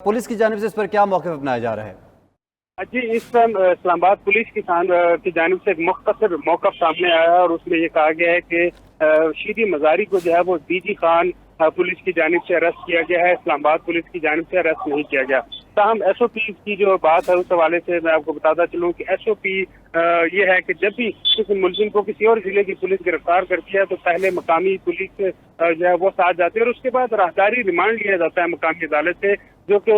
Police की जानिब से इस पर क्या मौक़िफ़ अपनाया जा रहा है? जी, इस पर इस्लामाबाद पुलिस की जानिब से एक मुख्तसर मौक़िफ़ सामने आया और उसमें ये कहा गया है कि शीरी मज़ारी को जो है वो डीजी खान पुलिस की जानिब से अरेस्ट किया गया है, इस्लामाबाद पुलिस की जानिब से अरेस्ट नहीं किया गया। ताहम SOP की जो बात है उस हवाले से मैं आपको बताता चलूँ कि SOP ये है कि जब भी किसी मुलजिम को किसी और जिले की पुलिस गिरफ्तार करती है तो पहले मकामी पुलिस जो है वो साथ जाती है और उसके बाद राहदारी रिमांड लिया जाता है मकामी अदालत से, जो कि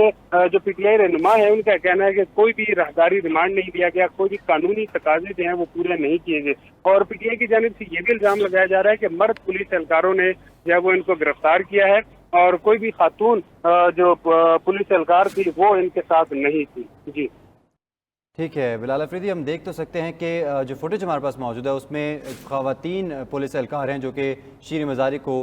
जो PTI रहनुमा है उनका कहना है कि कोई भी राहदारी रिमांड नहीं दिया गया, कोई भी कानूनी तकाजे जो हैं वो पूरे नहीं किए गए। और PTI की जानिब से ये भी इल्जाम लगाया जा रहा है कि मर्द पुलिस एहलकारों ने जो है वो इनको गिरफ्तार किया है और कोई भी खातून जो पुलिस एहलकार थी वो इनके साथ नहीं थी। जी ठीक है बिलाल अफरीदी, हम देख तो सकते हैं कि जो फुटेज हमारे पास मौजूद है उसमें ख़वातीन पुलिस एहलकार हैं जो कि शीरी मज़ारी को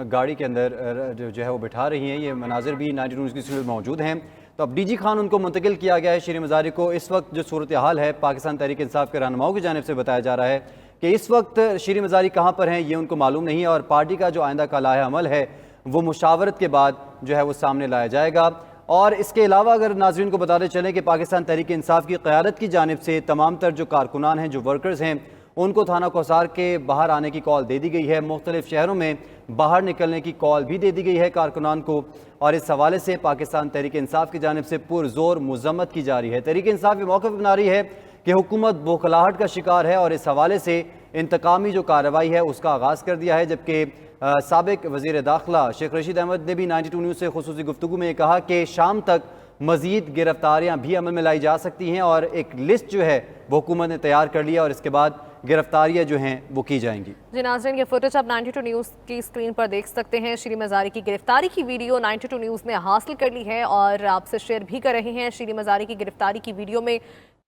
गाड़ी के अंदर जो है वो बिठा रही हैं। ये मनाजिर भी 92 न्यूज़ की स्टूडियो में मौजूद हैं। तो अब डीजी खान उनको मुंतकिल किया गया है शीरी मज़ारी को। इस वक्त जो सूरत हाल है पाकिस्तान तहरीक इंसाफ के रहनुमाओं की जानिब से बताया जा रहा है कि इस वक्त शीरी मज़ारी कहाँ पर हैं ये उनको मालूम नहीं है और पार्टी का जो आइंदा का लाहे अमल है वो मुशावरत के बाद जो है वो सामने लाया जाएगा। और इसके अलावा अगर नाज़रीन को बताते चलें कि पाकिस्तान तहरीक इंसाफ की क़यादत की जानिब से तमाम तर जो कारकुनान हैं, जो वर्कर्स हैं, उनको थाना कोसार के बाहर आने की कॉल दे दी गई है। मुख्तलिफ शहरों में बाहर निकलने की कॉल भी दे दी गई है कारकुनान को और इस हवाले से पाकिस्तान तहरीक इंसाफ की जानिब से पुरज़ोर मज़म्मत की जा रही है। तहरीक इंसाफ ये मौक़िफ़ बना रही है कि हुकूमत बौखलाहट का शिकार है और इस हवाले से इंतकामी जो कार्रवाई है उसका आगाज़ कर दिया है। जबकि साबिक वज़ीर दाखिला शेख रशीद अहमद ने भी 92 न्यूज़ से खुसूसी गुफ्तगू में कहा कि शाम तक मज़ीद गिरफ्तारियाँ भी अमल में लाई जा सकती हैं और एक लिस्ट जो है वो हुकूमत ने तैयार कर लिया और इसके बाद गिरफ्तारियाँ जो हैं वो की जाएंगी। जी नाज़रीन, ये फुटेज आप 92 न्यूज़ की स्क्रीन पर देख सकते हैं। शीरी मज़ारी की गिरफ्तारी की वीडियो 92 न्यूज़ ने हासिल कर ली है और आपसे शेयर भी कर रहे हैं। शीरी मज़ारी की गिरफ्तारी की वीडियो में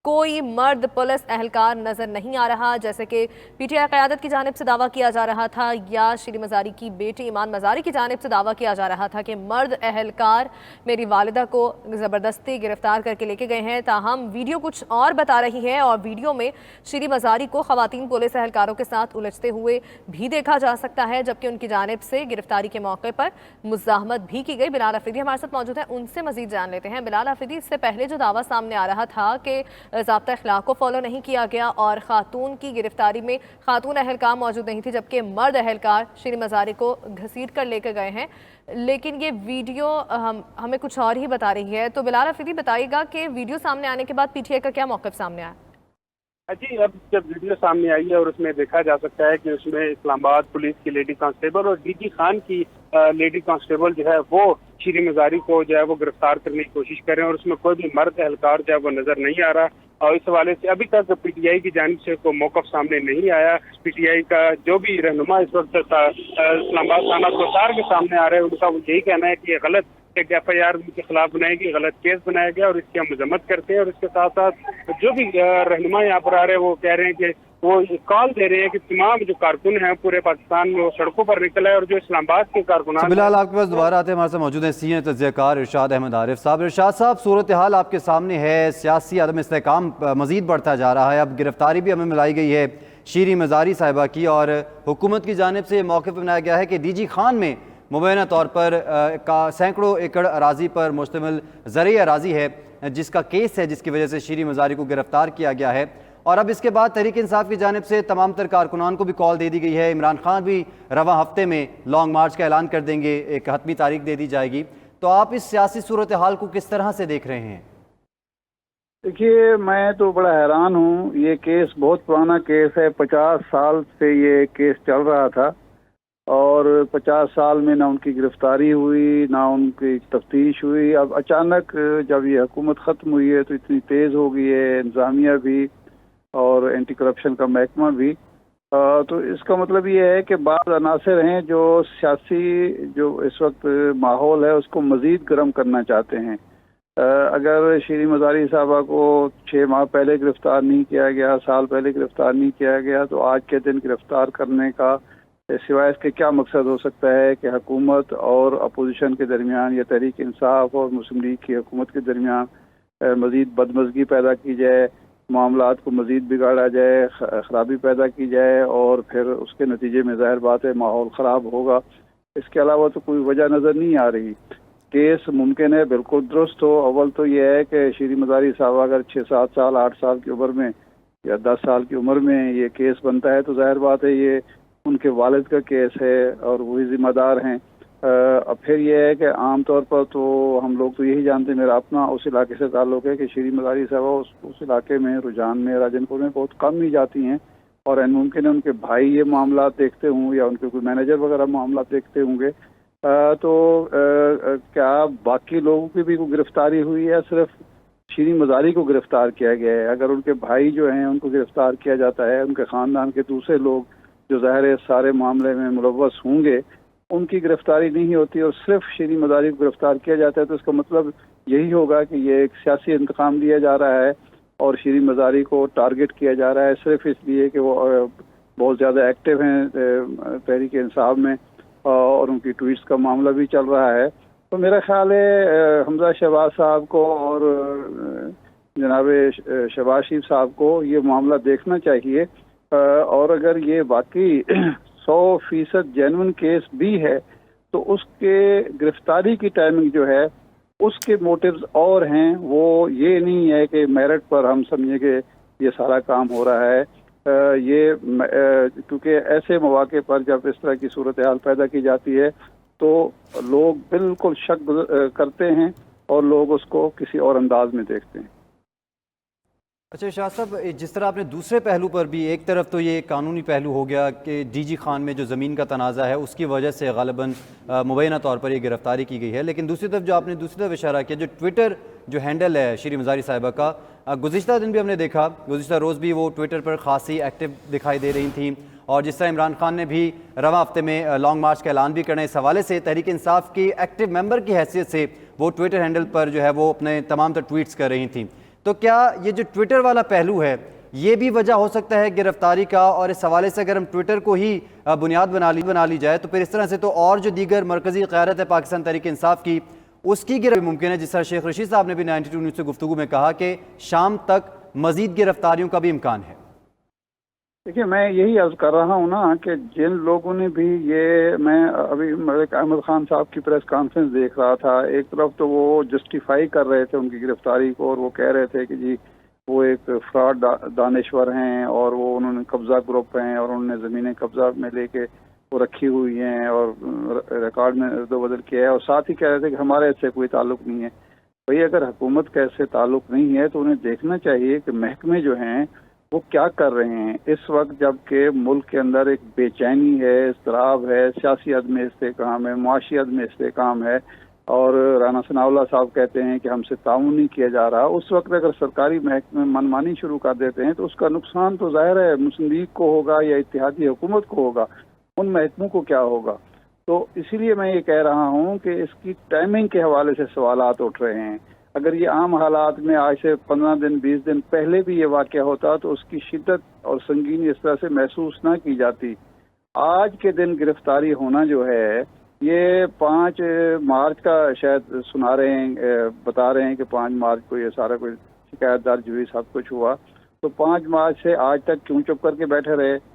कोई मर्द पुलिस एहलकार नज़र नहीं आ रहा, जैसे कि PTI क़यादत की जानिब से दावा किया जा रहा था या शीरी मज़ारी की बेटी ईमान मज़ारी की जानिब से दावा किया जा रहा था कि मर्द एहलकार मेरी वालिदा को ज़बरदस्ती गिरफ्तार करके लेके गए हैं। ताहम वीडियो कुछ और बता रही है और वीडियो में शीरी मज़ारी को ख़वातीन पुलिस एहलकारों के साथ उलझते हुए भी देखा जा सकता है, जबकि उनकी जानिब से गिरफ्तारी के मौके पर मुज़ाहमत भी की गई। बिलाल अफरीदी हमारे साथ मौजूद है, उनसे मज़ीद जान लेते हैं। बिलाल अफरीदी, इससे पहले जो दावा सामने आ रहा था कि ज़ाब्ता अखलाक को फॉलो नहीं किया गया और खातून की गिरफ्तारी में खातून एहलकार मौजूद नहीं थी जबकि मर्द एहलकार शीरी मज़ारी को घसीट कर लेकर गए हैं, लेकिन ये वीडियो हमें कुछ और ही बता रही है। तो बिलाल अफरीदी बताइएगा कि वीडियो सामने आने के बाद PTI का क्या मौक़िफ़ सामने आया? जी, अब जब वीडियो सामने आई है और उसमें देखा जा सकता है कि उसमें इस्लामाबाद पुलिस की लेडी कांस्टेबल और डीजी खान की लेडी कांस्टेबल जो है वो शीरी मज़ारी को जो है वो गिरफ्तार करने की कोशिश कर रहे हैं और उसमें कोई भी मर्द एहलकार जो है वो नजर नहीं आ रहा और इस हवाले से अभी तक PTI की जानिब से कोई मौक़िफ़ सामने नहीं आया। PTI का जो भी रहनुमा इस वक्त इस्लामाबाद थाना कोसार के सामने आ रहे हैं उनका यही कहना है कि ये गलत एक FIR के खिलाफ बनाएगी, गलत केस बनाया गया और इसकी हम मजम्मत करते हैं। और इसके साथ साथ जो भी रहनुमा यहाँ पर आ रहे हैं वो कह रहे हैं कि वो कॉल दे रहे हैं कि तमाम जो कारकुन हैं पूरे पाकिस्तान में वो सड़कों पर निकला है और जो इस्लामाबाद के कारकुनान। बिलाल, आपके पास दोबारा आते हैं, हमारे साथ मौजूद हैं सीनियर तज्ज़ियाकार इरशाद अहमद आरिफ साहब। इरशाद साहब, सूरत हाल आपके सामने है, सियासी अदम इस्तेहकाम मज़ीद बढ़ता जा रहा है, अब गिरफ्तारी भी हमें मिलाई गई है शीरी मज़ारी साहिबा की और हुकूमत की जानिब से मौक़िफ़ बनाया गया है कि डीजी खान में मुबैना तौर पर सैकड़ों एकड़ अराजी पर मुश्तमिल ज़रई अराजी है जिसका केस है, जिसकी वजह से शीरी मज़ारी को गिरफ्तार किया गया है। और अब इसके बाद तहरीक इंसाफ की जानिब से तमाम तर कारकुनान को भी कॉल दे दी गई है। इमरान खान भी रवा हफ्ते में लॉन्ग मार्च का ऐलान कर देंगे, एक हतमी तारीख दे दी जाएगी। तो आप इस सियासी सूरत हाल को किस तरह से देख रहे हैं? देखिए, मैं तो बड़ा हैरान हूँ। ये केस बहुत पुराना केस है, 50 साल से ये केस चल रहा था और 50 साल में ना उनकी गिरफ्तारी हुई ना उनकी तफ्तीश हुई। अब अचानक जब ये हुकूमत ख़त्म हुई है तो इतनी तेज़ हो गई है इंतज़ामिया भी और एंटी करप्शन का महकमा भी। तो इसका मतलब ये है कि बाज़ अनासर हैं जो सियासी जो इस वक्त माहौल है उसको मज़ीद गर्म करना चाहते हैं। अगर शीरी मज़ारी साहबा को 6 माह पहले गिरफ़्तार नहीं किया गया, साल पहले गिरफ़्तार नहीं किया गया, तो आज के दिन गिरफ़्तार करने का सिवाय इसके क्या मकसद हो सकता है कि हुकूमत और अपोजिशन के दरमियान या तहरीक इंसाफ और मुस्लिम लीग की हुकूमत के दरमियान मज़ीद बदमज़गी पैदा की जाए, मामलात को मज़ीद बिगाड़ा जाए, ख़राबी पैदा की जाए और फिर उसके नतीजे में ज़ाहिर बात है माहौल ख़राब होगा। इसके अलावा तो कोई वजह नज़र नहीं आ रही। केस मुमकिन है बिल्कुल दुरुस्त हो। अव्वल तो ये है कि श्री मज़ारी साहब अगर 6-7 साल 8 साल की उम्र में या 10 साल की उम्र में ये केस बनता है तो जाहिर बात है ये उनके वालिद का केस है और वही ज़िम्मेदार हैं। अब फिर ये है कि आम तौर पर तो हम लोग तो यही जानते हैं, मेरा अपना उस इलाके से ताल्लुक़ है कि श्री मज़ारी साहब उस इलाके में रुझान में राजनपुर में बहुत कम ही जाती हैं और मुमकिन है उनके भाई ये मामला देखते हों या उनके कोई मैनेजर वगैरह मामला देखते होंगे। क्या बाकी लोगों की भी गिरफ्तारी हुई है? सिर्फ श्री मज़ारी को गिरफ्तार किया गया है। अगर उनके भाई जो हैं उनको गिरफ्तार किया जाता है, उनके ख़ानदान के दूसरे लोग जो ज़ाहिर है सारे मामले में मुलव्वस होंगे उनकी गिरफ्तारी नहीं होती और सिर्फ श्री मज़ारी को गिरफ्तार किया जाता है, तो इसका मतलब यही होगा कि ये एक सियासी इंतकाम लिया जा रहा है और श्री मज़ारी को टारगेट किया जा रहा है सिर्फ इसलिए कि वो बहुत ज़्यादा एक्टिव हैं तहरीक इंसाफ में और उनकी ट्वीट्स का मामला भी चल रहा है। तो मेरा ख्याल है हमजा शहबाज साहब को और जनाब शहबाज शरीफ साहब को ये मामला देखना चाहिए और अगर ये वाकई 100% जेन्युइन केस भी है तो उसके गिरफ्तारी की टाइमिंग जो है उसके मोटिव्स और हैं। वो ये नहीं है कि मेरिट पर हम समझे कि ये सारा काम हो रहा है। क्योंकि ऐसे मौके पर जब इस तरह की सूरत हाल पैदा की जाती है तो लोग बिल्कुल शक करते हैं और लोग उसको किसी और अंदाज में देखते हैं। अच्छा शाह साहब, जिस तरह आपने दूसरे पहलू पर भी, एक तरफ तो ये कानूनी पहलू हो गया कि डीजी खान में जो ज़मीन का तनाज़ा है उसकी वजह से गालिबन मुबैना तौर पर ये गिरफ्तारी की गई है, लेकिन दूसरी तरफ जो आपने दूसरी तरफ इशारा किया, जो ट्विटर जो हैंडल है श्री मज़ारी साहिबा का, गुज़िश्ता दिन भी हमने देखा, गुज़िश्ता रोज़ भी वो ट्विटर पर खासी एक्टिव दिखाई दे रही थी और जिस तरह इमरान खान ने भी रवां हफ्ते में लॉन्ग मार्च का ऐलान भी करने इस हवाले से तहरीक इंसाफ की एक्टिव मेंबर की हैसियत से वो ट्विटर हैंडल पर जो है वो अपने तमाम तर ट्वीट्स कर रही थी। तो क्या ये जो ट्विटर वाला पहलू है ये भी वजह हो सकता है गिरफ्तारी का? और इस हवाले से अगर हम ट्विटर को ही बुनियाद बना ली जाए तो फिर इस तरह से तो और जो दीगर मरकज़ी क़यादत है पाकिस्तान तहरीक इंसाफ की उसकी गिरफ्तारी मुमकिन है। जिस तरह शेख रशीद साहब ने भी 92 न्यूज़ से गुफ्तगू में कहा कि शाम तक मज़ीद गिरफ्तारियों का भी इम्कान है। देखिए, मैं यही अर्ज कर रहा हूँ ना कि जिन लोगों ने भी ये, मैं अभी मलिक अहमद खान साहब की प्रेस कॉन्फ्रेंस देख रहा था, एक तरफ तो वो जस्टिफाई कर रहे थे उनकी गिरफ्तारी को और वो कह रहे थे कि जी वो एक फ्रॉड दानिश्वर हैं और वो उन्होंने कब्ज़ा ग्रुप हैं और उन्होंने ज़मीनें कब्ज़ा में लेके वो रखी हुई हैं और रिकॉर्ड में रद्द बदल किया है और साथ ही कह रहे थे कि हमारे इससे कोई ताल्लुक़ नहीं है। भाई अगर हुकूमत का इससे ताल्लुक़ नहीं है तो उन्हें देखना चाहिए कि महकमे जो हैं वो क्या कर रहे हैं इस वक्त, जबकि मुल्क के अंदर एक बेचैनी है, इज़्तिराब है, सियासी अदम इस्तेकाम है, मुआशी अदम इस्तेकाम है और राना सनाउल्लाह साहब कहते हैं कि हमसे ताउन नहीं किया जा रहा। उस वक्त अगर सरकारी महकमे मनमानी शुरू कर देते हैं तो उसका नुकसान तो ज़ाहिर है मुस्लिम को होगा या इत्तेहादी हुकूमत को होगा, उन महकमों को क्या होगा। तो इसीलिए मैं ये कह रहा हूँ कि इसकी टाइमिंग के हवाले से सवालात उठ रहे हैं। अगर ये आम हालात में आज से 15 दिन 20 दिन पहले भी ये वाक़या होता तो उसकी शिद्दत और संगीनी इस तरह से महसूस ना की जाती। आज के दिन गिरफ्तारी होना जो है ये 5 मार्च का शायद सुना रहे हैं, बता रहे हैं कि 5 मार्च को ये सारा कुछ शिकायत दर्ज हुई, सब कुछ हुआ। तो 5 मार्च से आज तक क्यों चुप करके बैठे रहे?